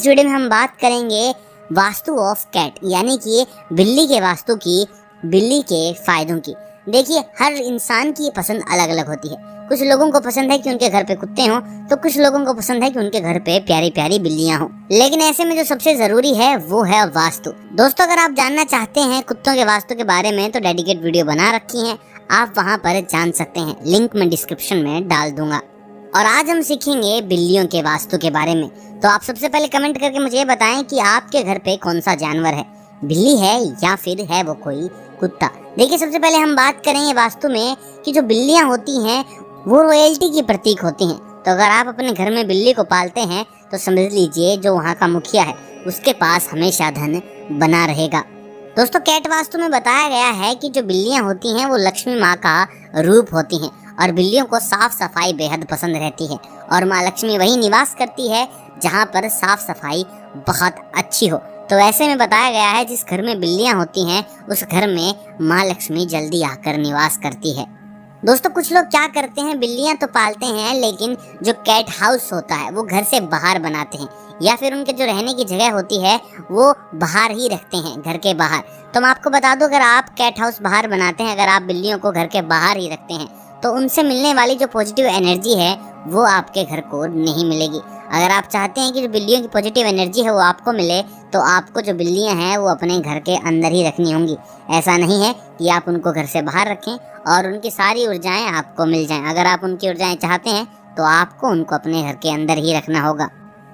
Video में हम बात करेंगे वास्तु ऑफ कैट, यानी कि बिल्ली के वास्तु की, बिल्ली के फायदों की। देखिए, हर इंसान की पसंद अलग अलग होती है। कुछ लोगों को पसंद है कि उनके घर पे कुत्ते हों, तो कुछ लोगों को पसंद है कि उनके घर पे प्यारी प्यारी बिल्लियां हों। लेकिन ऐसे में जो सबसे जरूरी है वो है वास्तु। दोस्तों, अगर आप जानना चाहते हैं कुत्तों के वास्तु के बारे में तो डेडिकेट वीडियो बना रखी है, आप वहाँ पर जान सकते हैं। लिंक मैं डिस्क्रिप्शन में डाल दूंगा। और आज हम सीखेंगे बिल्लियों के वास्तु के बारे में। तो आप सबसे पहले कमेंट करके मुझे बताएं कि आपके घर पे कौन सा जानवर है, बिल्ली है या फिर है वो कोई कुत्ता। देखिए, सबसे पहले हम बात करेंगे वास्तु में कि जो बिल्लियां होती हैं वो रॉयल्टी की प्रतीक होती हैं। तो अगर आप अपने घर में बिल्ली को पालते हैं तो समझ लीजिए जो वहाँ का मुखिया है उसके पास हमेशा धन बना रहेगा। दोस्तों, कैट वास्तु में बताया गया है कि जो बिल्लियां होती हैं वो लक्ष्मी माँ का रूप होती हैं और बिल्लियों को साफ सफाई बेहद पसंद रहती है और माँ लक्ष्मी वही निवास करती है जहाँ पर साफ सफाई बहुत अच्छी हो। तो ऐसे में बताया गया है जिस घर में बिल्लियां होती हैं उस घर में माँ लक्ष्मी जल्दी आकर निवास करती है। दोस्तों, कुछ लोग क्या करते हैं, बिल्लियां तो पालते हैं लेकिन जो कैट हाउस होता है वो घर से बाहर बनाते हैं या फिर उनके जो रहने की जगह होती है वो बाहर ही रखते हैं, घर के बाहर। तो मैं आपको बता दूं, अगर आप कैट हाउस बाहर बनाते हैं, अगर आप बिल्लियों को घर के बाहर ही रखते हैं तो उनसे मिलने वाली जो पॉजिटिव एनर्जी है वो आपके घर को नहीं मिलेगी। अगर आप चाहते हैं कि जो बिल्लियों की पॉजिटिव एनर्जी है वो आपको मिले तो आपको जो बिल्लियां हैं वो अपने घर के अंदर ही रखनी होंगी। ऐसा नहीं है कि आप उनको घर से बाहर रखें और उनकी सारी ऊर्जाएं आपको मिल जाएं। अगर आप उनकी ऊर्जाएं चाहते हैं तो आपको उनको अपने घर के अंदर ही रखना होगा।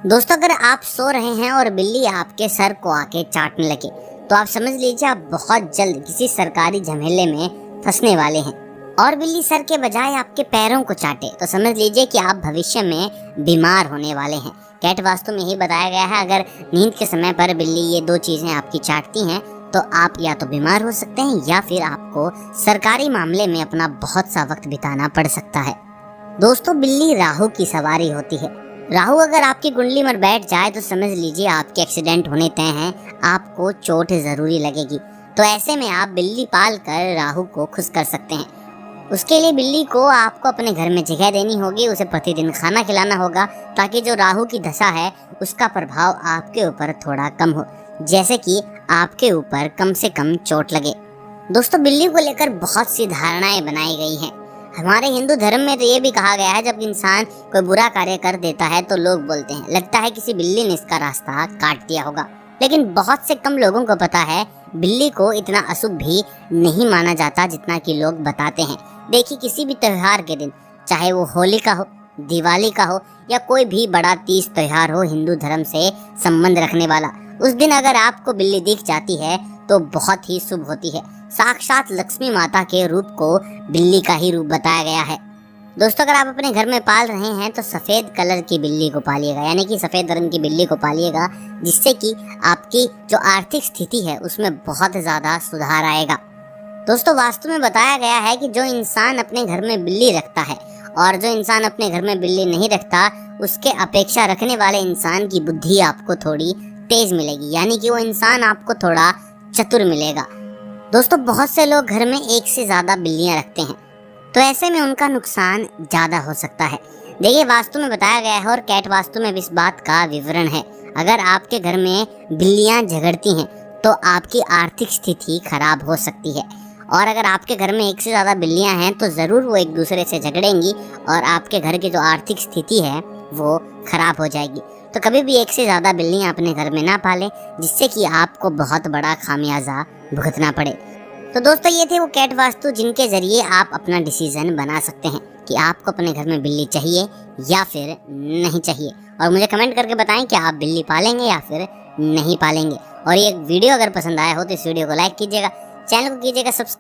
दोस्तों, अगर आप सो रहे हैं और बिल्ली आपके सर को आके चाटने लगे तो आप समझ लीजिए आप बहुत जल्द किसी सरकारी झमेले में फंसने वाले हैं। और बिल्ली सर के बजाय आपके पैरों को चाटे तो समझ लीजिए कि आप भविष्य में बीमार होने वाले हैं। कैट वास्तु में ही बताया गया है, अगर नींद के समय पर बिल्ली ये दो चीजें आपकी चाटती हैं तो आप या तो बीमार हो सकते हैं या फिर आपको सरकारी मामले में अपना बहुत सा वक्त बिताना पड़ सकता है। दोस्तों, बिल्ली राहु की सवारी होती है। राहु अगर आपकी कुंडली में बैठ जाए तो समझ लीजिए आपके एक्सीडेंट होने तय हैं, आपको चोट जरूरी लगेगी। तो ऐसे में आप बिल्ली पाल कर राहु को खुश कर सकते हैं। उसके लिए बिल्ली को आपको अपने घर में जगह देनी होगी, उसे प्रतिदिन खाना खिलाना होगा ताकि जो राहु की दशा है उसका प्रभाव आपके ऊपर थोड़ा कम हो, जैसे कि आपके ऊपर कम से कम चोट लगे। दोस्तों, बिल्ली को लेकर बहुत सी धारणाएं बनाई गई हैं। हमारे हिंदू धर्म में तो ये भी कहा गया है जब इंसान कोई बुरा कार्य कर देता है तो लोग बोलते हैं लगता है किसी बिल्ली ने इसका रास्ता काट दिया होगा। लेकिन बहुत से कम लोगों को पता है बिल्ली को इतना अशुभ भी नहीं माना जाता जितना कि लोग बताते हैं। देखिए, किसी भी त्योहार के दिन, चाहे वो होली का हो, दिवाली का हो या कोई भी बड़ा तीज त्योहार हो हिंदू धर्म से संबंध रखने वाला, उस दिन अगर आपको बिल्ली दिख जाती है तो बहुत ही शुभ होती है। साक्षात लक्ष्मी माता के रूप को बिल्ली का ही रूप बताया गया है। दोस्तों, अगर आप अपने घर में पाल रहे हैं तो सफ़ेद कलर की बिल्ली को पालिएगा, यानी कि सफ़ेद रंग की बिल्ली को पालिएगा, जिससे कि आपकी जो आर्थिक स्थिति है उसमें बहुत ज़्यादा सुधार आएगा। दोस्तों, वास्तु में बताया गया है कि जो इंसान अपने घर में बिल्ली रखता है और जो इंसान अपने घर में बिल्ली नहीं रखता उसके अपेक्षा रखने वाले इंसान की बुद्धि आपको थोड़ी तेज मिलेगी, यानी कि वो इंसान आपको थोड़ा चतुर मिलेगा। दोस्तों, बहुत से लोग घर में एक से ज़्यादा बिल्लियाँ रखते हैं तो ऐसे में उनका नुकसान ज़्यादा हो सकता है। देखिए, वास्तु में बताया गया है और कैट वास्तु में भी इस बात का विवरण है। अगर आपके घर में बिल्लियाँ झगड़ती हैं तो आपकी आर्थिक स्थिति खराब हो सकती है और अगर आपके घर में एक से ज़्यादा बिल्लियां हैं तो ज़रूर वो एक दूसरे से झगड़ेंगी और आपके घर की जो आर्थिक स्थिति है वो खराब हो जाएगी। तो कभी भी एक से ज़्यादा बिल्लियां अपने घर में ना पालें, जिससे कि आपको बहुत बड़ा खामियाजा भुगतना पड़े। तो दोस्तों, ये थे वो कैट वास्तु जिनके ज़रिए आप अपना डिसीज़न बना सकते हैं कि आपको अपने घर में बिल्ली चाहिए या फिर नहीं चाहिए। और मुझे कमेंट करके बताएं कि आप बिल्ली पालेंगे या फिर नहीं पालेंगे। और ये वीडियो अगर पसंद आया हो तो इस वीडियो को लाइक कीजिएगा, चैनल को कीजिएगा सब्सक्राइब।